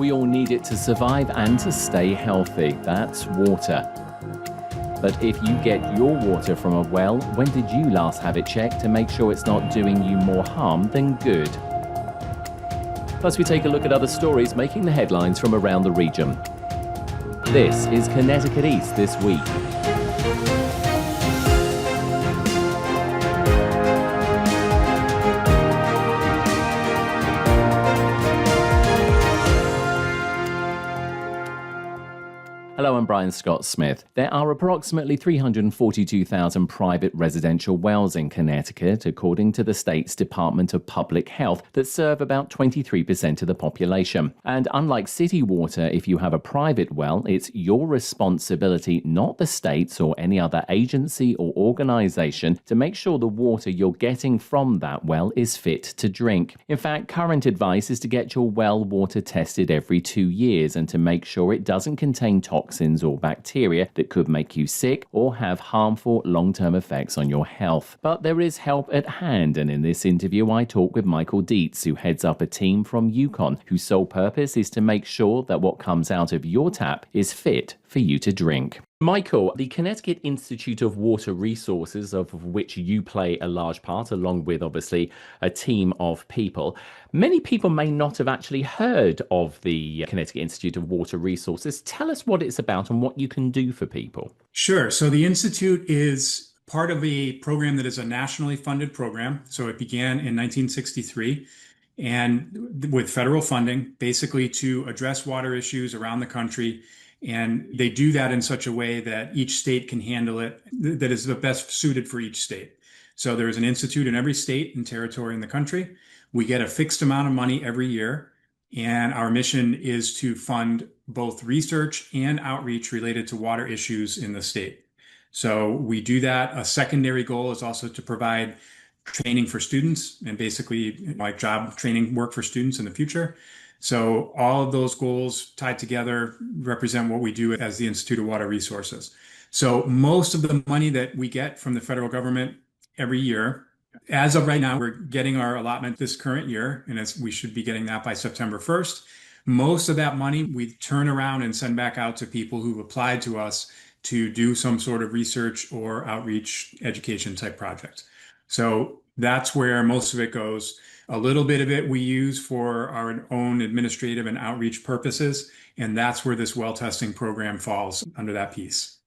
we all need it to survive and to stay healthy. That's water. But if you get your water from a well, when did you last have it checked to make sure it's not doing you more harm than good? Plus, we take a look at other stories making the headlines from around the region. This is Connecticut East This Week. Hello, I'm Brian Scott Smith. There are approximately 342,000 private residential wells in Connecticut, according to the state's Department of Public Health, that serve about 23% of the population. And unlike city water, if you have a private well, it's your responsibility, not the state's or any other agency or organization, to make sure the water you're getting from that well is fit to drink. In fact, current advice is to get your well water tested every 2 years and to make sure it doesn't contain toxins or bacteria that could make you sick or have harmful long-term effects on your health. But there is help at hand, and in this interview I talk with Michael Dietz, who heads up a team from Yukon, whose sole purpose is to make sure that what comes out of your tap is fit for you to drink. Michael, the Connecticut Institute of Water Resources, of which you play a large part, along with obviously a team of people. Many people may not have actually heard of the Connecticut Institute of Water Resources. Tell us what it's about and what you can do for people. Sure. So the Institute is part of a program that is a nationally funded program. So it began in 1963 and with federal funding, basically to address water issues around the country. And they do that in such a way that each state can handle it, that is the best suited for each state. So there is an institute in every state and territory in the country. We get a fixed amount of money every year. And our mission is to fund both research and outreach related to water issues in the state. So we do that. A secondary goal is also to provide training for students and basically like job training work for students in the future. So all of those goals tied together represent what we do as the Institute of Water Resources. So most of the money that we get from the federal government every year, as of right now, we're getting our allotment this current year, and we should be getting that by September 1st. Most of that money we turn around and send back out to people who've applied to us to do some sort of research or outreach education type project. So that's where most of it goes. A little bit of it we use for our own administrative and outreach purposes, and that's where this well testing program falls under that piece.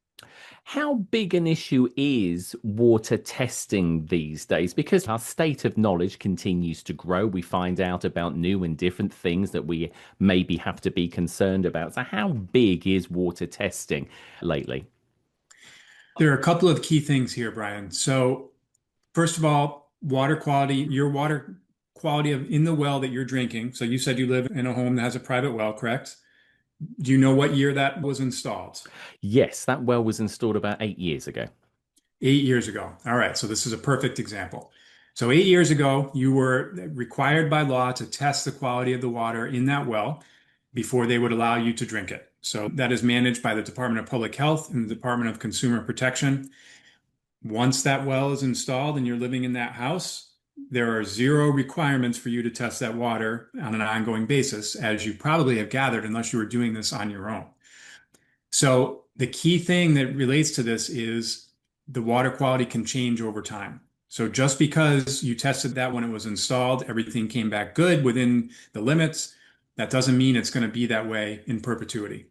How big an issue is water testing these days? Because our state of knowledge continues to grow. We find out about new and different things that we maybe have to be concerned about. So how big is water testing lately? There are a couple of key things here, Brian. So first of all, water quality, your water quality in the well that you're drinking. So you said you live in a home that has a private well, correct? Do you know what year that was installed? Yes, that well was installed about 8 years ago. 8 years ago. All right. So this is a perfect example. So 8 years ago, you were required by law to test the quality of the water in that well before they would allow you to drink it. So that is managed by the Department of Public Health and the Department of Consumer Protection. Once that well is installed and you're living in that house, there are zero requirements for you to test that water on an ongoing basis, as you probably have gathered, unless you were doing this on your own. So the key thing that relates to this is the water quality can change over time. So just because you tested that when it was installed, everything came back good within the limits, that doesn't mean it's going to be that way in perpetuity.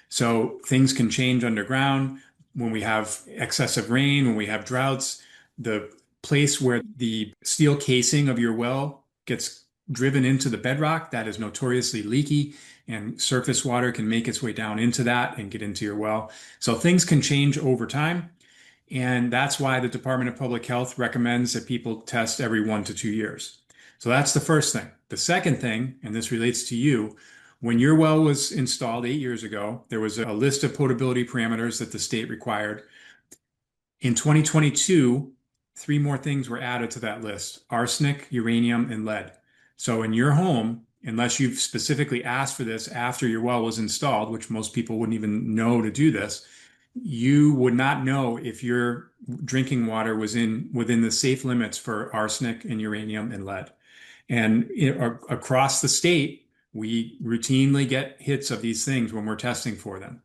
So things can change underground when we have excessive rain, when we have droughts. The place where the steel casing of your well gets driven into the bedrock, that is notoriously leaky, and surface water can make its way down into that and get into your well. So things can change over time. And that's why the Department of Public Health recommends that people test every 1 to 2 years. So that's the first thing. The second thing, and this relates to you, when your well was installed 8 years ago, there was a list of potability parameters that the state required. In 2022, 3 more things were added to that list: arsenic, uranium, and lead. So in your home, unless you've specifically asked for this after your well was installed, which most people wouldn't even know to do this, you would not know if your drinking water was within the safe limits for arsenic and uranium and lead. And across the state, We routinely get hits of these things when we're testing for them.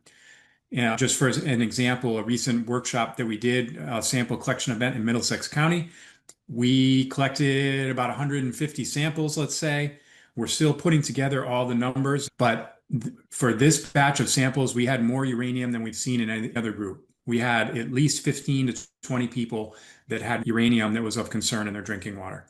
And just for an example, a recent workshop that we did, a sample collection event in Middlesex County, we collected about 150 samples, let's say. We're still putting together all the numbers, but for this batch of samples, we had more uranium than we've seen in any other group. We had at least 15 to 20 people that had uranium that was of concern in their drinking water.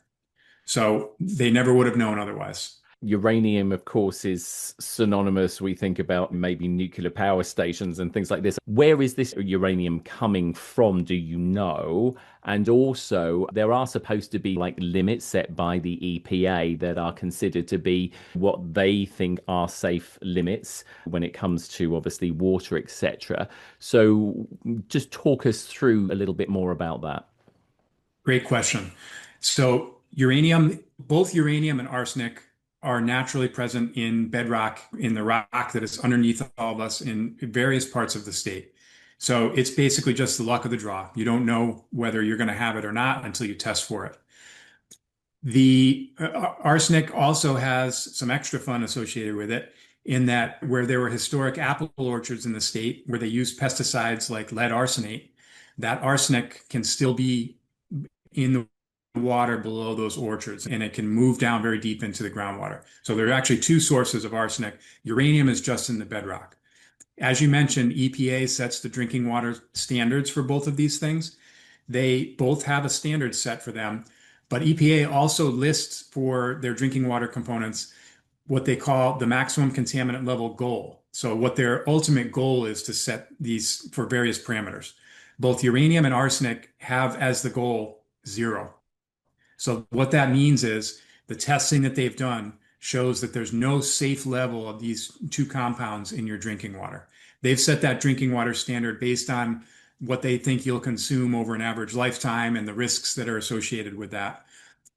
So they never would have known otherwise. Uranium, of course, is synonymous. We think about maybe nuclear power stations and things like this. Where is this uranium coming from? Do you know? And also, there are supposed to be like limits set by the EPA that are considered to be what they think are safe limits when it comes to obviously water, etc. So, just talk us through a little bit more about that. Great question. So uranium, both uranium and arsenic are naturally present in bedrock, in the rock that is underneath all of us in various parts of the state. So it's basically just the luck of the draw. You don't know whether you're going to have it or not until you test for it. The arsenic also has some extra fun associated with it in that where there were historic apple orchards in the state where they used pesticides like lead arsenate, that arsenic can still be in the water below those orchards, and it can move down very deep into the groundwater. So there are actually two sources of arsenic. Uranium is just in the bedrock. As you mentioned, EPA sets the drinking water standards for both of these things. They both have a standard set for them, but EPA also lists for their drinking water components what they call the maximum contaminant level goal. So what their ultimate goal is to set these for various parameters. Both uranium and arsenic have as the goal 0. So what that means is the testing that they've done shows that there's no safe level of these two compounds in your drinking water. They've set that drinking water standard based on what they think you'll consume over an average lifetime and the risks that are associated with that.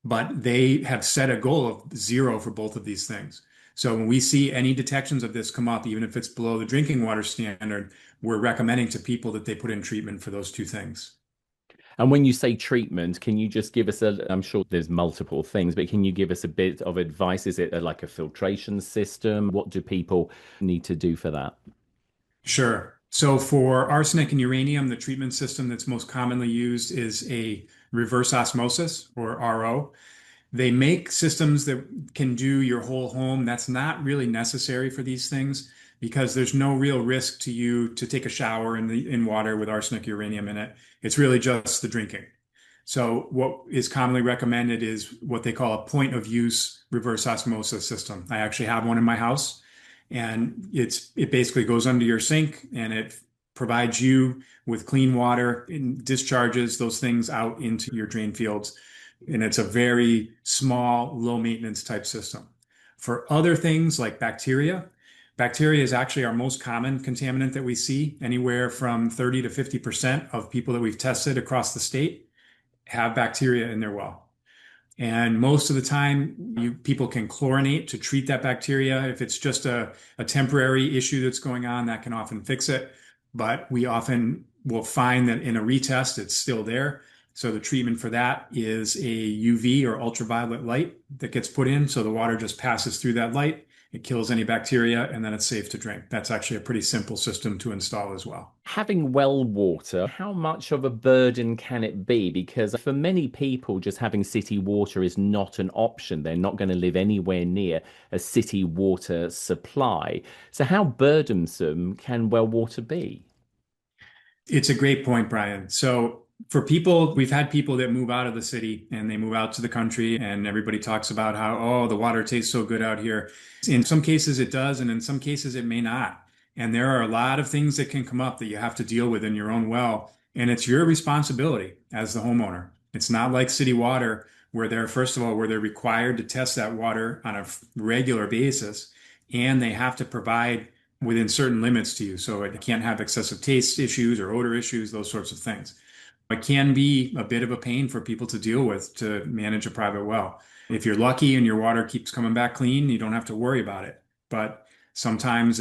But they have set a goal of 0 for both of these things. So when we see any detections of this come up, even if it's below the drinking water standard, we're recommending to people that they put in treatment for those two things. And when you say treatment, can you just give us I'm sure there's multiple things, but can you give us a bit of advice? Is it like a filtration system? What do people need to do for that? Sure. So for arsenic and uranium, the treatment system that's most commonly used is a reverse osmosis or RO. They make systems that can do your whole home. That's not really necessary for these things because there's no real risk to you to take a shower in water with arsenic uranium in it. It's really just the drinking. So what is commonly recommended is what they call a point of use reverse osmosis system. I actually have one in my house, and it basically goes under your sink and it provides you with clean water and discharges those things out into your drain fields. And it's a very small, low maintenance type system. For other things like bacteria, bacteria is actually our most common contaminant that we see. Anywhere from 30 to 50% of people that we've tested across the state have bacteria in their well. And most of the time, people can chlorinate to treat that bacteria. If it's just a temporary issue that's going on, that can often fix it. But we often will find that in a retest, it's still there. So the treatment for that is a UV or ultraviolet light that gets put in. So the water just passes through that light. It kills any bacteria, and then it's safe to drink. That's actually a pretty simple system to install as well. Having well water, how much of a burden can it be? Because for many people, just having city water is not an option. They're not going to live anywhere near a city water supply. So, how burdensome can well water be? It's a great point, Brian. So for people, we've had people that move out of the city and they move out to the country, and everybody talks about how, oh, the water tastes so good out here. In some cases it does, and in some cases it may not. And there are a lot of things that can come up that you have to deal with in your own well. And it's your responsibility as the homeowner. It's not like city water where they're, first of all, where they're required to test that water on a regular basis, and they have to provide within certain limits to you. So it can't have excessive taste issues or odor issues, those sorts of things. It can be a bit of a pain for people to deal with to manage a private well. If you're lucky and your water keeps coming back clean, you don't have to worry about it. But sometimes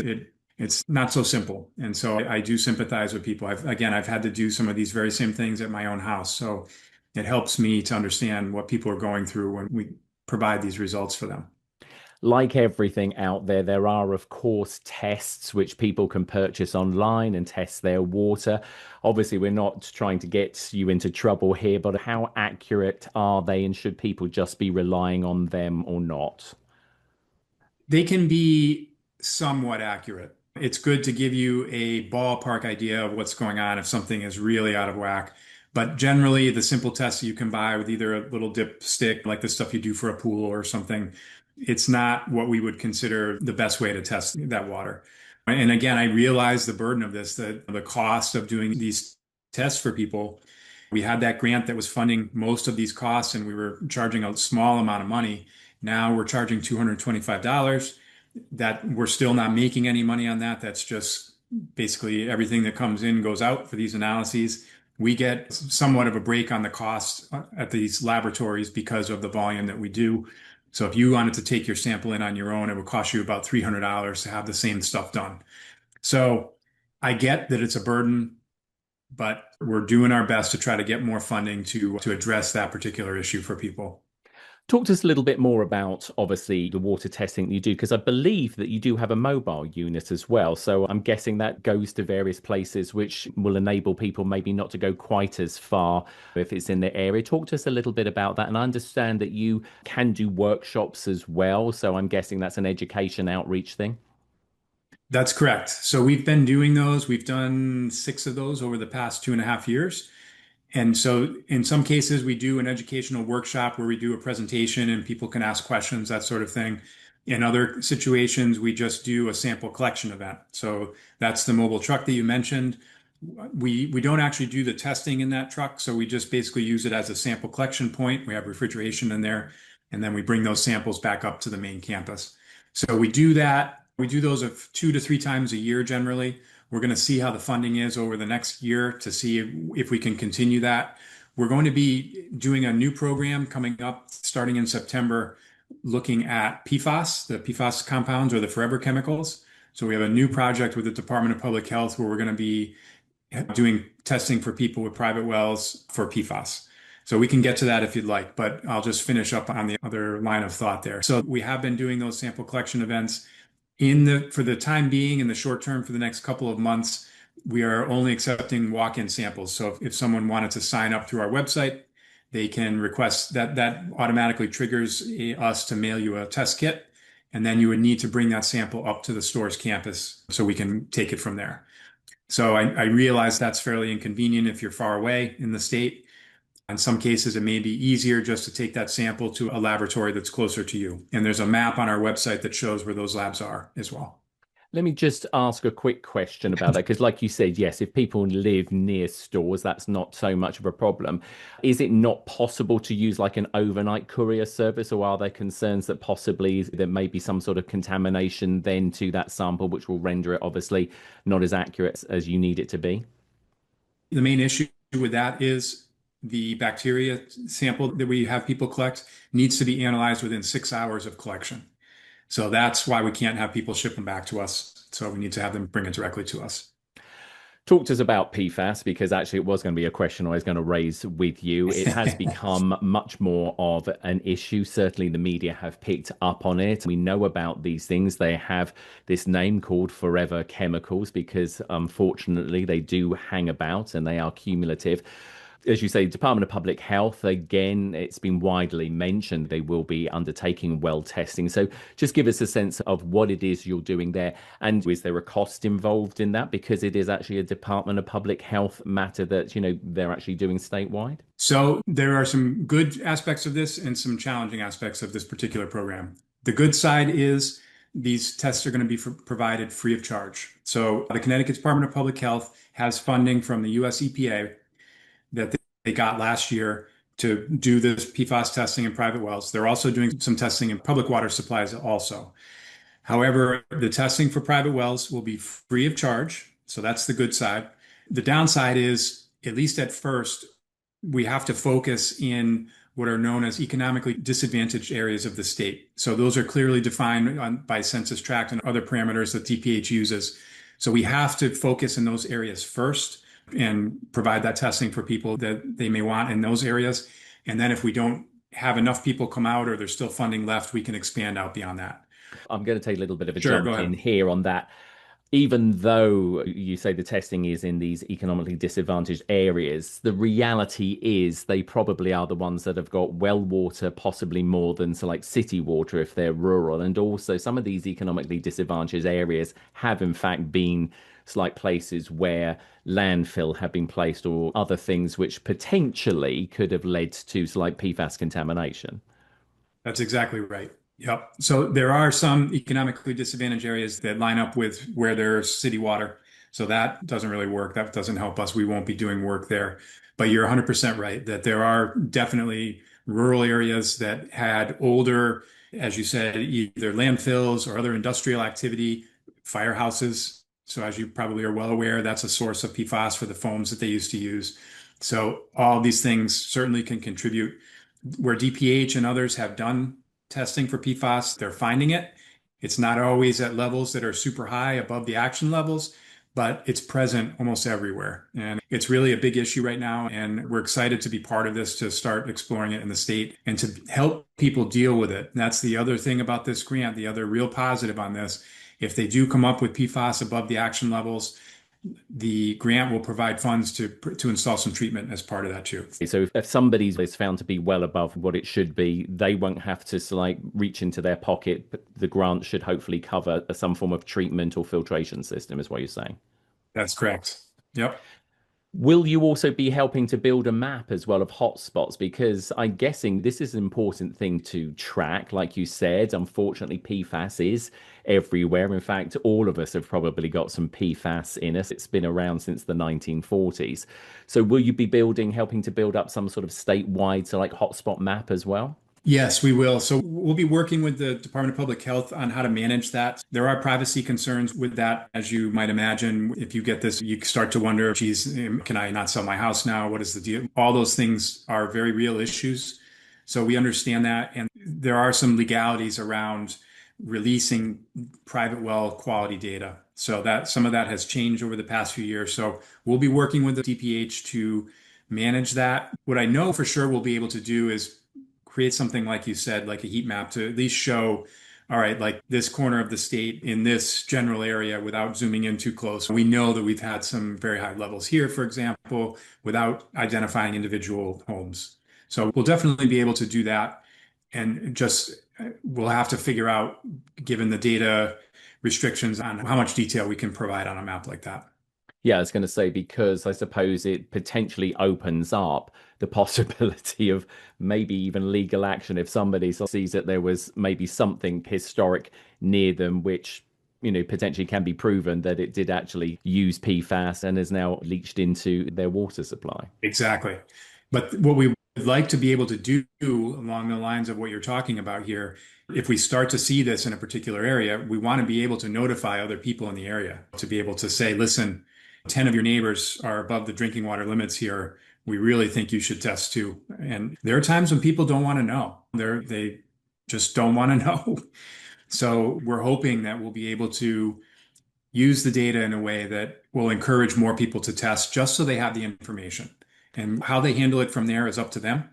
it's not so simple. And so I do sympathize with people. I've had to do some of these very same things at my own house. So it helps me to understand what people are going through when we provide these results for them. Like everything out there, there are, of course, tests which people can purchase online and test their water. Obviously, we're not trying to get you into trouble here, but how accurate are they, and should people just be relying on them or not? They can be somewhat accurate. It's good to give you a ballpark idea of what's going on if something is really out of whack. But generally, the simple tests you can buy with either a little dipstick, like the stuff you do for a pool or something, it's not what we would consider the best way to test that water. And again, I realize the burden of this, the cost of doing these tests for people. We had that grant that was funding most of these costs, and we were charging a small amount of money. Now we're charging $225. That we're still not making any money on that. That's just basically everything that comes in goes out for these analyses. We get somewhat of a break on the cost at these laboratories because of the volume that we do. So if you wanted to take your sample in on your own, it would cost you about $300 to have the same stuff done. So I get that it's a burden, but we're doing our best to try to get more funding to address that particular issue for people. Talk to us a little bit more about, obviously, the water testing that you do, because I believe that you do have a mobile unit as well. So I'm guessing that goes to various places, which will enable people maybe not to go quite as far if it's in their area. Talk to us a little bit about that. And I understand that you can do workshops as well. So I'm guessing that's an education outreach thing. That's correct. So we've been doing those. We've done 6 of those over the past 2.5 years. And so in some cases, we do an educational workshop where we do a presentation and people can ask questions, that sort of thing. In other situations, we just do a sample collection event. So that's the mobile truck that you mentioned. We don't actually do the testing in that truck. So we just basically use it as a sample collection point. We have refrigeration in there, and then we bring those samples back up to the main campus. So we do that. We do those of 2 to 3 times a year generally. We're going to see how the funding is over the next year to see if we can continue that. We're going to be doing a new program coming up starting in September, looking at PFAS, the PFAS compounds or the forever chemicals. So we have a new project with the Department of Public Health where we're going to be doing testing for people with private wells for PFAS. So we can get to that if you'd like, but I'll just finish up on the other line of thought there. So we have been doing those sample collection events. For the time being, in the short term, for the next couple of months, we are only accepting walk-in samples. So if someone wanted to sign up through our website, they can request that. That automatically triggers us to mail you a test kit, and then you would need to bring that sample up to the store's campus so we can take it from there. So I realize that's fairly inconvenient if you're far away in the state. In some cases, it may be easier just to take that sample to a laboratory that's closer to you. And there's a map on our website that shows where those labs are as well. Let me just ask a quick question about that, because, like you said, yes, if people live near stores, that's not so much of a problem. Is it not possible to use like an overnight courier service, or are there concerns that possibly there may be some sort of contamination then to that sample, which will render it obviously not as accurate as you need it to be? The main issue with that is the bacteria sample that we have people collect needs to be analyzed within 6 hours of collection. So that's why we can't have people ship them back to us. So we need to have them bring it directly to us. Talk to us about PFAS, because actually it was going to be a question I was going to raise with you. It has become much more of an issue. Certainly the media have picked up on it. We know about these things. They have this name called forever chemicals because unfortunately they do hang about and they are cumulative. As you say, Department of Public Health, again, it's been widely mentioned they will be undertaking well testing. So just give us a sense of what it is you're doing there. And is there a cost involved in that? Because it is actually a Department of Public Health matter that, they're actually doing statewide. So there are some good aspects of this and some challenging aspects of this particular program. The good side is these tests are going to be provided free of charge. So the Connecticut Department of Public Health has funding from the US EPA that they got last year to do this PFAS testing in private wells. They're also doing some testing in public water supplies also. However, the testing for private wells will be free of charge. So that's the good side. The downside is, at least at first, we have to focus in what are known as economically disadvantaged areas of the state. So those are clearly defined by census tract and other parameters that DPH uses. So we have to focus in those areas first and provide that testing for people that they may want in those areas. And then if we don't have enough people come out or there's still funding left, we can expand out beyond that. I'm going to take a little bit of a Sure, go jump in ahead. here on that. Even though you say the testing is in these economically disadvantaged areas, the reality is they probably are the ones that have got well water, possibly more than so like city water if they're rural. And also some of these economically disadvantaged areas have in fact been like places where landfill have been placed or other things which potentially could have led to so like PFAS contamination. That's exactly right. Yep. So there are some economically disadvantaged areas that line up with where there's city water. So that doesn't really work. That doesn't help us. We won't be doing work there. But you're 100% right that there are definitely rural areas that had older, as you said, either landfills or other industrial activity, firehouses. So as you probably are well aware, that's a source of PFAS for the foams that they used to use. So all these things certainly can contribute where DPH and others have done testing for PFAS, they're finding it. It's not always at levels that are super high above the action levels, but it's present almost everywhere. And it's really a big issue right now. And we're excited to be part of this, to start exploring it in the state and to help people deal with it. And that's the other thing about this grant, the other real positive on this. If they do come up with PFAS above the action levels, the grant will provide funds to install some treatment as part of that too. So if somebody's is found to be well above what it should be, they won't have to like reach into their pocket. But the grant should hopefully cover some form of treatment or filtration system, is what you're saying. That's correct. Yep. Will you also be helping to build a map as well of hotspots? Because I'm guessing this is an important thing to track. Like you said, unfortunately, PFAS is everywhere. In fact, all of us have probably got some PFAS in us. It's been around since the 1940s. So will you be helping to build up some sort of statewide, so like hotspot map as well? Yes, we will. So we'll be working with the Department of Public Health on how to manage that. There are privacy concerns with that, as you might imagine. If you get this, you start to wonder, geez, can I not sell my house now? What is the deal? All those things are very real issues. So we understand that. And there are some legalities around releasing private well quality data. So that some of that has changed over the past few years. So we'll be working with the DPH to manage that. What I know for sure we'll be able to do is create something like you said, like a heat map to at least show, all right, like this corner of the state in this general area without zooming in too close. We know that we've had some very high levels here, for example, without identifying individual homes. So we'll definitely be able to do that. And just we'll have to figure out, given the data restrictions, on how much detail we can provide on a map like that. Yeah, I was going to say, because I suppose it potentially opens up the possibility of maybe even legal action if somebody sees that there was maybe something historic near them, which, potentially can be proven that it did actually use PFAS and has now leached into their water supply. Exactly. But what we would like to be able to do along the lines of what you're talking about here, if we start to see this in a particular area, we want to be able to notify other people in the area, to be able to say, listen, 10 of your neighbors are above the drinking water limits here. We really think you should test too. And there are times when people don't want to know. They just don't want to know. So we're hoping that we'll be able to use the data in a way that will encourage more people to test just so they have the information. And how they handle it from there is up to them.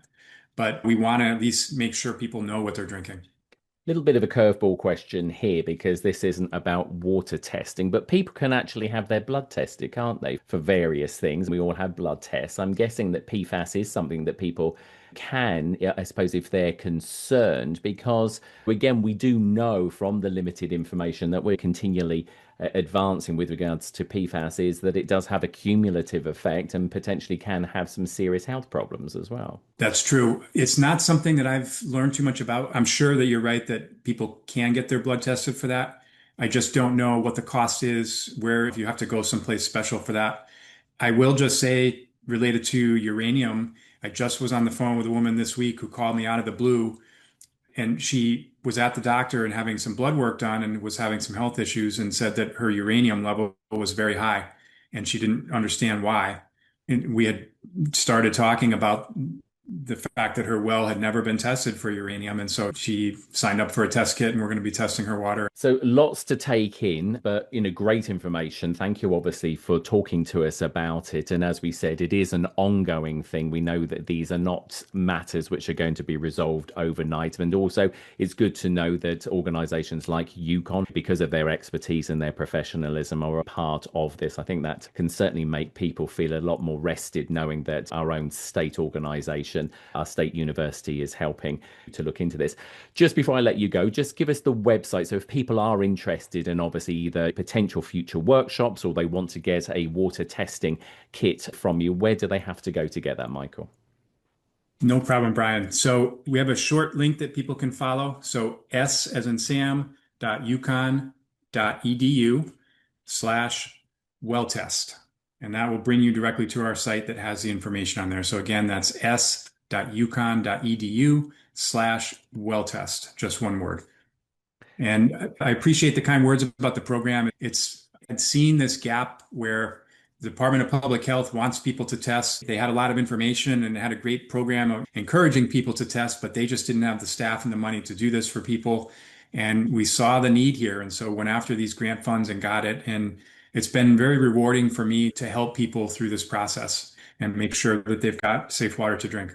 But we want to at least make sure people know what they're drinking. Little bit of a curveball question here, because this isn't about water testing, but people can actually have their blood tested, can't they, for various things? We all have blood tests. I'm guessing that PFAS is something that people can, yeah, I suppose, if they're concerned, because again, we do know from the limited information that we're continually advancing with regards to PFAS is that it does have a cumulative effect and potentially can have some serious health problems as well. That's true. It's not something that I've learned too much about. I'm sure that you're right that people can get their blood tested for that. I just don't know what the cost is, where if you have to go someplace special for that. I will just say, related to uranium, I just was on the phone with a woman this week who called me out of the blue, and she was at the doctor and having some blood work done and was having some health issues and said that her uranium level was very high and she didn't understand why. And we had started talking about the fact that her well had never been tested for uranium. And so she signed up for a test kit, and we're going to be testing her water. So lots to take in, but great information. Thank you, obviously, for talking to us about it. And as we said, it is an ongoing thing. We know that these are not matters which are going to be resolved overnight. And also, it's good to know that organizations like UConn, because of their expertise and their professionalism, are a part of this. I think that can certainly make people feel a lot more rested knowing that our own state organization, our state university, is helping to look into this. Just before I let you go, just give us the website. So if people are interested in obviously either potential future workshops or they want to get a water testing kit from you, where do they have to go to get that, Michael? No problem, Brian. So we have a short link that people can follow. So s as in sam.uconn.edu/well test. And that will bring you directly to our site that has the information on there. So again, that's s.uconn.edu/well test, just one word. And I appreciate the kind words about the program. I'd seen this gap where the Department of Public Health wants people to test. They had a lot of information and had a great program of encouraging people to test, but they just didn't have the staff and the money to do this for people. And we saw the need here. And so went after these grant funds and got it. And it's been very rewarding for me to help people through this process and make sure that they've got safe water to drink.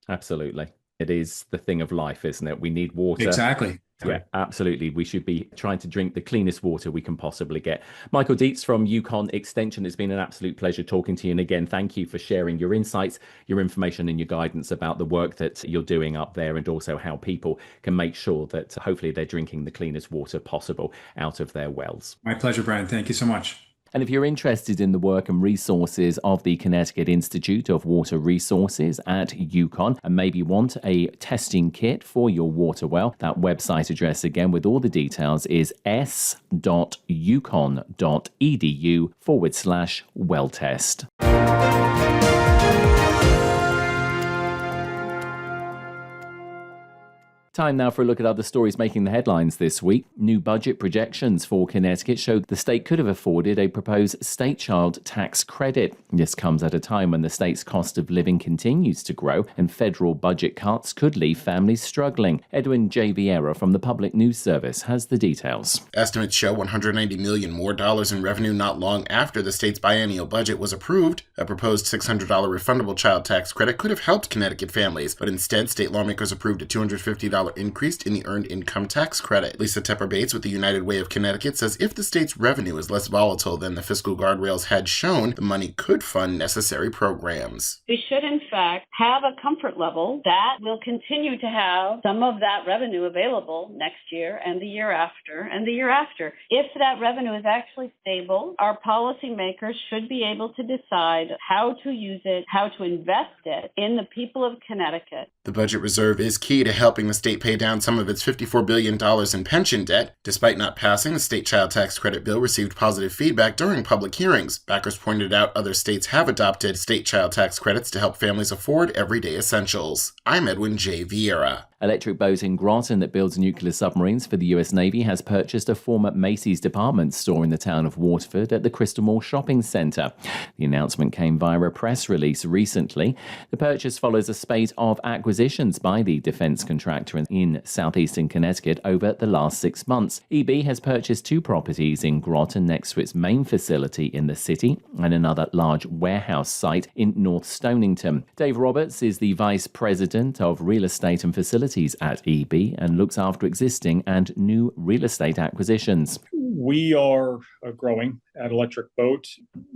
Absolutely. It is the thing of life, isn't it? We need water. Exactly. Yeah, absolutely. We should be trying to drink the cleanest water we can possibly get. Michael Dietz from UConn Extension, it's been an absolute pleasure talking to you. And again, thank you for sharing your insights, your information and your guidance about the work that you're doing up there, and also how people can make sure that hopefully they're drinking the cleanest water possible out of their wells. My pleasure, Brian. Thank you so much. And if you're interested in the work and resources of the Connecticut Institute of Water Resources at UConn, and maybe want a testing kit for your water well, that website address again with all the details is s.uconn.edu/well test. Time now for a look at other stories making the headlines this week. New budget projections for Connecticut showed the state could have afforded a proposed state child tax credit. This comes at a time when the state's cost of living continues to grow and federal budget cuts could leave families struggling. Edwin J. Vieira from the Public News Service has the details. Estimates show $190 million more in revenue not long after the state's biennial budget was approved. A proposed $600 refundable child tax credit could have helped Connecticut families, but instead state lawmakers approved a $250 increase in the earned income tax credit. Lisa Tepper Bates with the United Way of Connecticut says if the state's revenue is less volatile than the fiscal guardrails had shown, the money could fund necessary programs. We should, in fact, have a comfort level that will continue to have some of that revenue available next year and the year after and the year after. If that revenue is actually stable, our policymakers should be able to decide how to use it, how to invest it in the people of Connecticut. The budget reserve is key to helping the state pay down some of its $54 billion in pension debt. Despite not passing, the state child tax credit bill received positive feedback during public hearings. Backers pointed out other states have adopted state child tax credits to help families afford everyday essentials. I'm Edwin J. Vieira. Electric Boat in Groton that builds nuclear submarines for the US Navy has purchased a former Macy's department store in the town of Waterford at the Crystal Mall Shopping Centre. The announcement came via a press release recently. The purchase follows a spate of acquisitions by the defence contractor in southeastern Connecticut over the last 6 months. EB has purchased 2 properties in Groton next to its main facility in the city and another large warehouse site in North Stonington. Dave Roberts is the Vice President of Real Estate and Facilities at EB and looks after existing and new real estate acquisitions. We are growing at Electric Boat.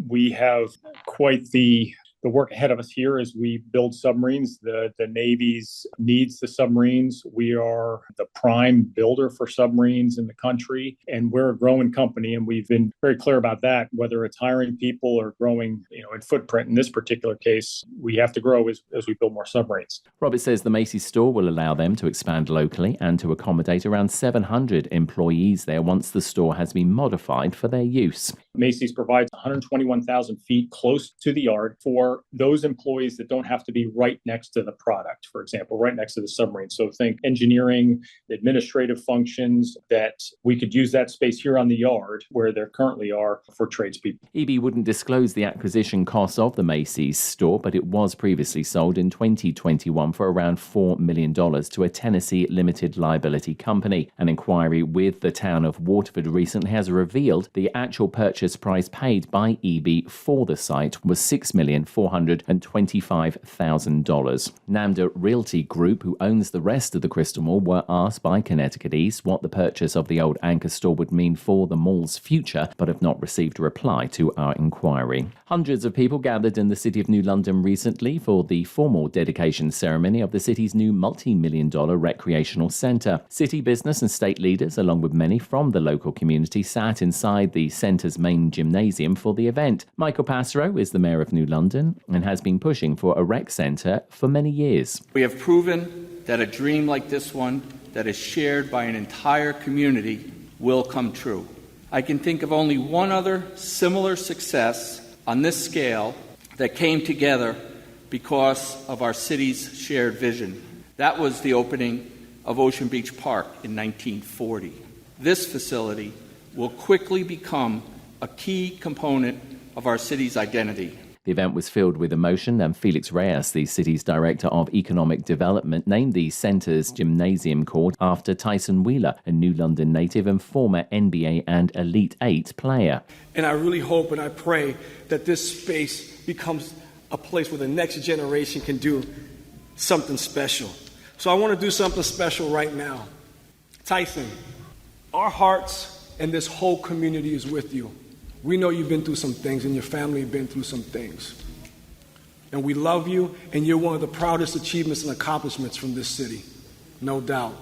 We have quite the work ahead of us here as we build submarines. The Navy's needs the submarines. We are the prime builder for submarines in the country, and we're a growing company, and we've been very clear about that, whether it's hiring people or growing in footprint. In this particular case, we have to grow as we build more submarines. Robert says the Macy's store will allow them to expand locally and to accommodate around 700 employees there once the store has been modified for their use. Macy's provides 121,000 feet close to the yard for are those employees that don't have to be right next to the product, for example, right next to the submarine. So think engineering, administrative functions, that we could use that space here on the yard where there currently are for tradespeople. EB wouldn't disclose the acquisition costs of the Macy's store, but it was previously sold in 2021 for around $4 million to a Tennessee limited liability company. An inquiry with the town of Waterford recently has revealed the actual purchase price paid by EB for the site was $6,425,000. Namda Realty Group, who owns the rest of the Crystal Mall, were asked by Connecticut East what the purchase of the old anchor store would mean for the mall's future, but have not received a reply to our inquiry. Hundreds of people gathered in the city of New London recently for the formal dedication ceremony of the city's new multi-million-dollar recreational centre. City business and state leaders, along with many from the local community, sat inside the centre's main gymnasium for the event. Michael Passero is the mayor of New London and has been pushing for a rec centre for many years. We have proven that a dream like this one that is shared by an entire community will come true. I can think of only one other similar success on this scale that came together because of our city's shared vision. That was the opening of Ocean Beach Park in 1940. This facility will quickly become a key component of our city's identity. The event was filled with emotion, and Felix Reyes, the city's director of economic development, named the centre's gymnasium court after Tyson Wheeler, a New London native and former NBA and Elite Eight player. And I really hope and I pray that this space becomes a place where the next generation can do something special. So I want to do something special right now. Tyson, our hearts and this whole community is with you. We know you've been through some things and your family have been through some things. And we love you, and you're one of the proudest achievements and accomplishments from this city, no doubt.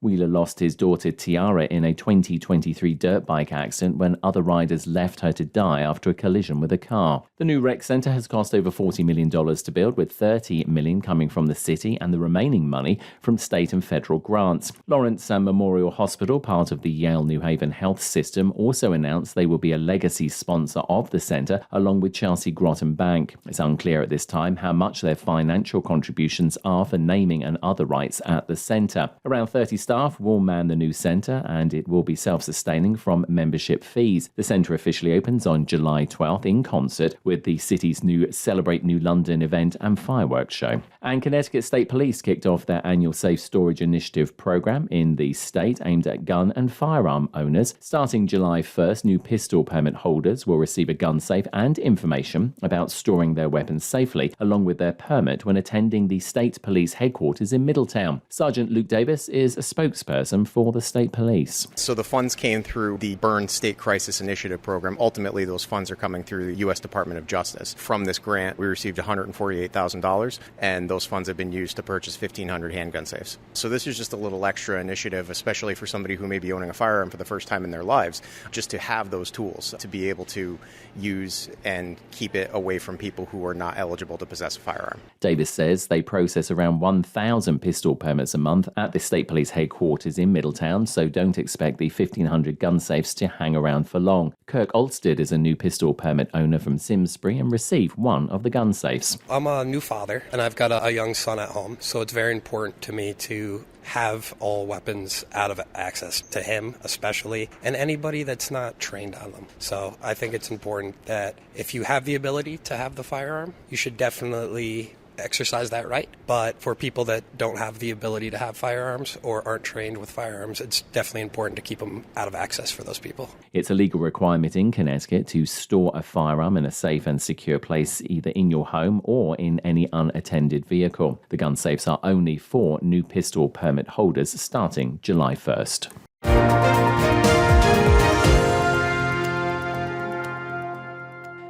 Wheeler lost his daughter Tiara in a 2023 dirt bike accident when other riders left her to die after a collision with a car. The new rec centre has cost over $40 million to build, with $30 million coming from the city and the remaining money from state and federal grants. Lawrence Memorial Hospital, part of the Yale New Haven Health System, also announced they will be a legacy sponsor of the centre, along with Chelsea Groton Bank. It's unclear at this time how much their financial contributions are for naming and other rights at the centre. Around 30 staff will man the new centre, and it will be self-sustaining from membership fees. The centre officially opens on July 12th in concert with the city's new Celebrate New London event and fireworks show. And Connecticut State Police kicked off their annual Safe Storage Initiative program in the state aimed at gun and firearm owners. Starting July 1st, new pistol permit holders will receive a gun safe and information about storing their weapons safely, along with their permit when attending the state police headquarters in Middletown. Sergeant Luke Davis is a spokesperson for the state police. So the funds came through the Burn State Crisis Initiative program. Ultimately, those funds are coming through the U.S. Department of Justice. From this grant, we received $148,000, and those funds have been used to purchase 1,500 handgun safes. So this is just a little extra initiative, especially for somebody who may be owning a firearm for the first time in their lives, just to have those tools to be able to use and keep it away from people who are not eligible to possess a firearm. Davis says they process around 1,000 pistol permits a month at the state police headquarters in Middletown, so don't expect the 1,500 gun safes to hang around for long. Kirk Olsted is a new pistol permit owner from Simsbury and received one of the gun safes. I'm a new father, and I've got a young son at home, so it's very important to me to have all weapons out of access to him especially, and anybody that's not trained on them. So I think it's important that if you have the ability to have the firearm, you should definitely exercise that right. But for people that don't have the ability to have firearms or aren't trained with firearms, it's definitely important to keep them out of access for those people. It's a legal requirement in Connecticut to store a firearm in a safe and secure place, either in your home or in any unattended vehicle. The gun safes are only for new pistol permit holders starting July 1st.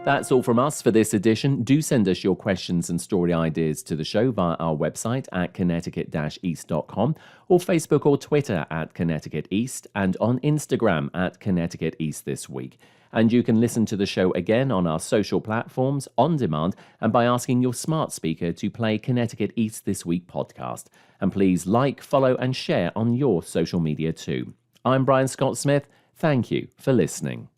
That's all from us for this edition. Do send us your questions and story ideas to the show via our website at connecticut-east.com or Facebook or Twitter at Connecticut East and on Instagram at Connecticut East This Week. And you can listen to the show again on our social platforms, on demand, and by asking your smart speaker to play Connecticut East This Week podcast. And please like, follow, and share on your social media too. I'm Brian Scott Smith. Thank you for listening.